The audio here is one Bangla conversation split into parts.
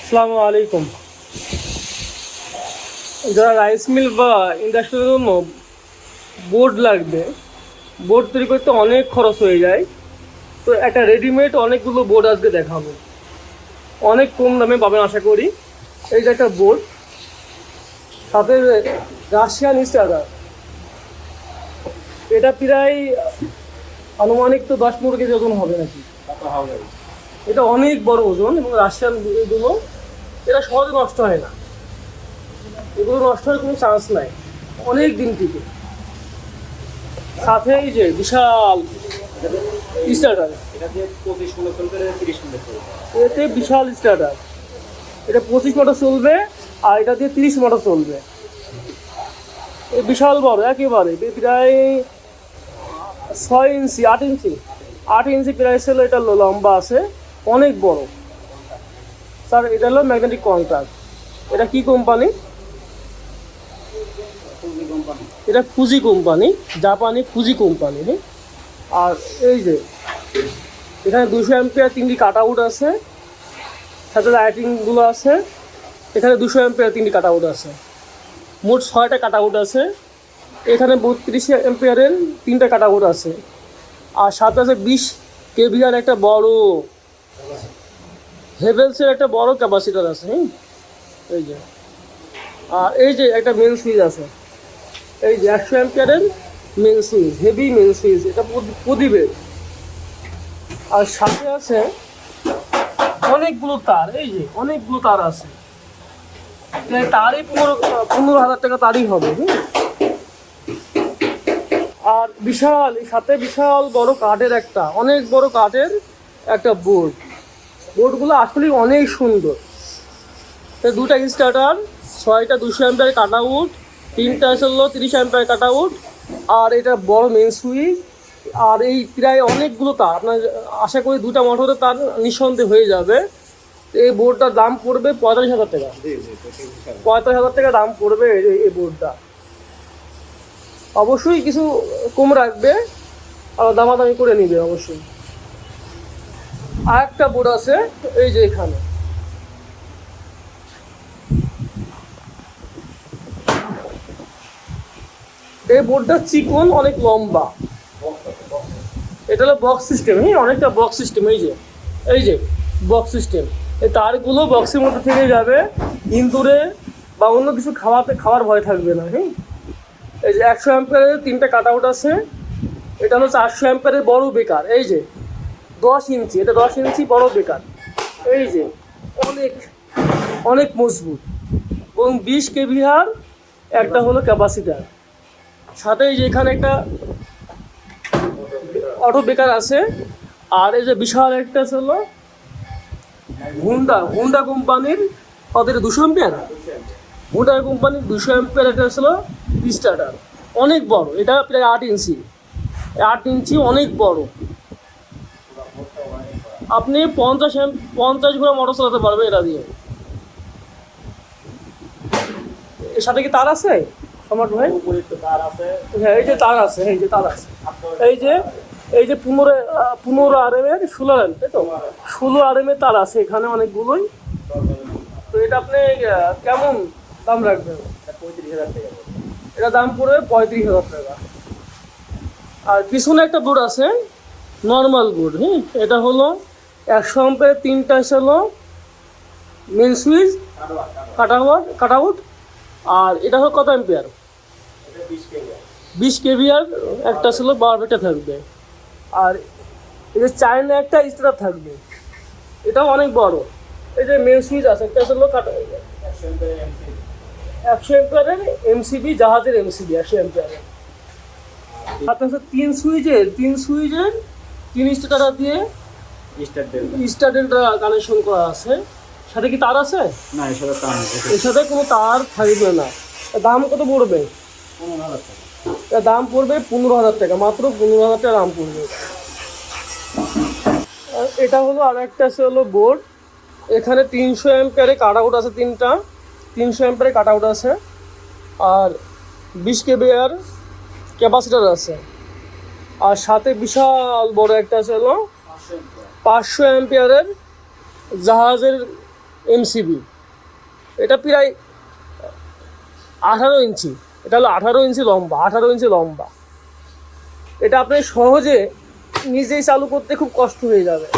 আসসালামু আলাইকুম। যারা রাইস মিল বা ইন্ডাস্ট্রির জন্য বোর্ড লাগবে, বোর্ড তৈরি করতে অনেক খরচ হয়ে যায়। তো একটা রেডিমেড অনেকগুলো বোর্ড আজকে দেখাবো, অনেক কম দামে পাবেন আশা করি। এই যে একটা বোর্ড, সাথে রাশিয়ান স্টার্টার। এটা প্রায় আনুমানিক তো 10-15 কেজি ওজন হবে নাকি। এটা অনেক বড় ওজন এবং রাশিয়ান এগুলো, এটা সহজে নষ্ট হয় না, এগুলো নষ্ট হওয়ার কোনো চান্স নাই, অনেক দিন থেকে। সাথে এই যে বিশাল স্টার্টার, এতে বিশাল স্টার্টার, এটা 25 মোটর চলবে আর এটা দিয়ে 30 মোটর চলবে। এই বিশাল বড় একেবারে, প্রায় 6 ইঞ্চি 8 ইঞ্চি 8 ইঞ্চি প্রায় ছিল। এটা লম্বা আছে, অনেক বড় স্যার। এটা হলো ম্যাগনেটিক কন্ট্রাক্ট। এটা কি কোম্পানি? এটা ফুজি কোম্পানি, জাপানি ফুজি কোম্পানি। আর এই যে এখানে 200 অ্যাম্পিয়ার 3টি কাট আউট আছে, সাথে লাইটিংগুলো আছে। এখানে 200 অ্যাম্পিয়ার 3টি কাট আউট আছে, মোট 6টা কাট আউট আছে। এখানে 32 অ্যাম্পিয়ারের 3টা কাট আউট আছে। আর সাথে আছে 20 কেভিআর একটা বড় হেভেলসের একটা বড় ক্যাপাসিটার আছে। এই যে, আর এই যে একটা মেন সুইচ আছে, এই যে 100 অ্যাম্পিয়ারের main switch, heavy main switch, এটা প্রদীপের। আর সাথে আছে অনেকগুলো তার, এই যে অনেকগুলো তার আছে, তারই 15,000 টাকা তারই হবে। আর বিশাল, সাথে বিশাল বড় কাঠের একটা, অনেক বড় কাঠের একটা বোর্ড। বোর্ডগুলো আসলে অনেক সুন্দর। দুটা স্টার্টার, 6টা 200 অ্যাম্পিয়ার কাট আউট, 3টা হলো 30 অ্যাম্পিয়ার কাট আউট, আর এটা বড় মেন সুইচ। আর এই প্রায় অনেকগুলো তার, আপনার আশা করি 2টা মোটরের তার নিঃসন্দেহে হয়ে যাবে। এই বোর্ডটার দাম পড়বে 45,000 টাকা। 45,000 টাকা দাম পড়বে এই বোর্ডটা। অবশ্যই কিছু কম রাখবে, আর দামাদামি করে নিবে অবশ্যই। আর একটা বোর্ড আছে, এই যে এখানে, এই বোর্ডটা চিকন, অনেক লম্বা। এটা হলো বক্স সিস্টেম। অনেকটা বক্স সিস্টেম। এই যে বক্স সিস্টেম, এই তারগুলো বক্সের মধ্যে থেকে যাবে, ইন্দুরে বা অন্য কিছু খাওয়ার ভয় থাকবে না। এই যে 100 অ্যাম্পিয়ারের 3টা কাট আউট আছে। এটা হলো 400 অ্যাম্পিয়ারের বড় বেকার, এই যে 10 ইঞ্চি, এটা 10 ইঞ্চি বড় বেকার। এই যে অনেক অনেক মজবুত, এবং 20 কেভিআর একটা হলো ক্যাপাসিটার। সাথে এই যে এখানে একটা অটো বেকার আছে। আর এই যে বিশাল একটা হলো হুন্ডা কোম্পানির, ওদের 200 অ্যাম্পিয়ার, হুন্ডা কোম্পানির 200 অ্যাম্পিয়ার একটা ছিল স্টার্টার, অনেক বড়। এটা প্রায় 8 ইঞ্চি, 8 ইঞ্চি, অনেক বড়। আপনি 50 ঘোড়া মোটর চালাতে পারবে এটা দিয়ে। এর সাথে কি তার আছে সম্রাট ভাই? হ্যাঁ, এই যে তার আছে, এই যে তার আছে, এই যে 15 RM এর 16 RM, তাই তো 16 RM এর তার আছে এখানে অনেকগুলোই। তো এটা আপনি কেমন দাম রাখবেন? 35,000 টাকা। এটা দাম পড়বে 35,000 টাকা। আর পিছনে একটা বোর্ড আছে, নর্মাল বোর্ড। এটা হলো 100 অ্যাম্পিয়ারের 3টা হলো মেন সুইচ কাট আউট। আর এটা হলো কত অ্যাম্পিয়ার? 20 কেভিআর একটা ছিল, বারোটা থাকবে। আর এই যে চায়না একটা স্টার্টার থাকবে, এটাও অনেক বড়। এই যে মেন সুইচ আছে, একটা ছিল 100 অ্যাম্পিয়ারের এমসিবি, জাহাজের এমসিবি 100 অ্যাম্পিয়ারের। আপনার 3 সুইচের 3 স্টার্টার দিয়ে স্টার্টারটা কানেকশন করা আছে। সাথে কি তার আছে? না, এর সাথে কোনো তার থাকবে না। দাম কত পড়বে? 15,000 টাকা। এর দাম পড়বে 15,000 টাকা, মাত্র 15,000 টাকা দাম পড়বে। আর এটা হলো আর একটা হলো বোর্ড। এখানে 300 অ্যাম্পিয়ারে কাট আউট আছে, 300 অ্যাম্পিয়ারে কাট আউট আছে। আর 20 কেভিআর ক্যাপাসিটার আছে। আর সাথে বিশাল বড় একটা হলো 500 অ্যাম্পিয়ারের জাহাজের এমসিবি। এটা প্রায় 18 ইঞ্চি, এটা হলো 18 ইঞ্চি লম্বা, 18 ইঞ্চি লম্বা। এটা আপনি সহজে নিজেই চালু করতে খুব কষ্ট হয়ে যাবে।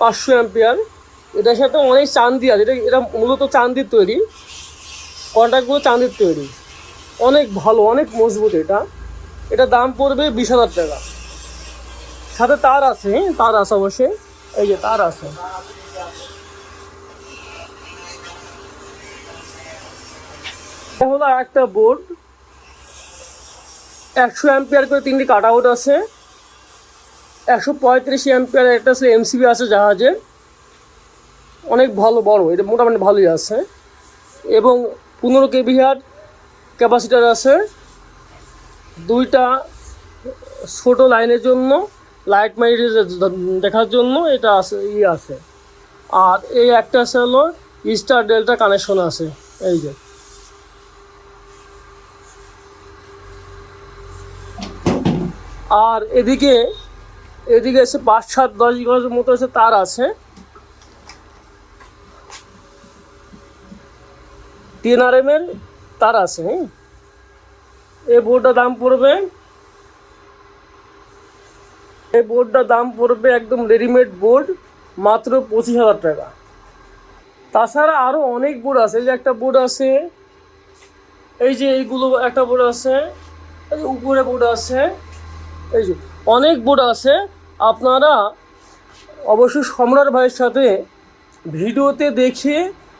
500 অ্যাম্পিয়ার। এটার সাথে অনেক চান্দি আছে, এটা মূলত চান্দির তৈরি, কন্ট্যাক্টগুলো চান্দির তৈরি, অনেক ভালো, অনেক মজবুত। এটা দাম পড়বে 20,000 টাকা। সাথে তার আছে, তার আছে অবশ্যই, এই যে তার আছে। এটা হলো একটা বোর্ড, 100 অ্যাম্পিয়ার করে 3টি কাট আউট আছে, 135 অ্যাম্পিয়ার একটা আছে এমসিবি আছে জাহাজের, অনেক ভালো, বড়, এটা মোটামুটি ভালোই আছে। এবং 15 কেভিআর ক্যাপাসিটার আছে, 2টা ছোট লাইনের জন্য, লাইট মাইট দেখার জন্য এটা আছে, আছে। আর এই একটা আছে হলো স্টার ডেল্টা কানেকশন আছে, এই যে। আর এদিকে এসে 5, 7, 10 গজের মতো আছে তার আছে, 10 RM এর তার আছে। হ্যাঁ, এই বোর্ডটার দাম পড়বে একদম রেডিমেড বোর্ড মাত্র 25,000 টাকা। তাছাড়া আরও অনেক বোর্ড আছে, এই যে একটা বোর্ড আছে, এই যে এইগুলো একটা বোর্ড আছে, এই যে উপরে বোর্ড আছে, এই যে অনেক বোর্ড আছে। আপনারা অবশ্যই সম্রাট ভাইয়ের সাথে ভিডিওতে দেখে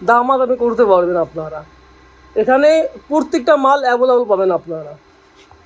দামাদামি করতে পারবেন। আপনারা এখানে প্রত্যেকটা মাল অ্যাভেলেবল পাবেন আপনারা।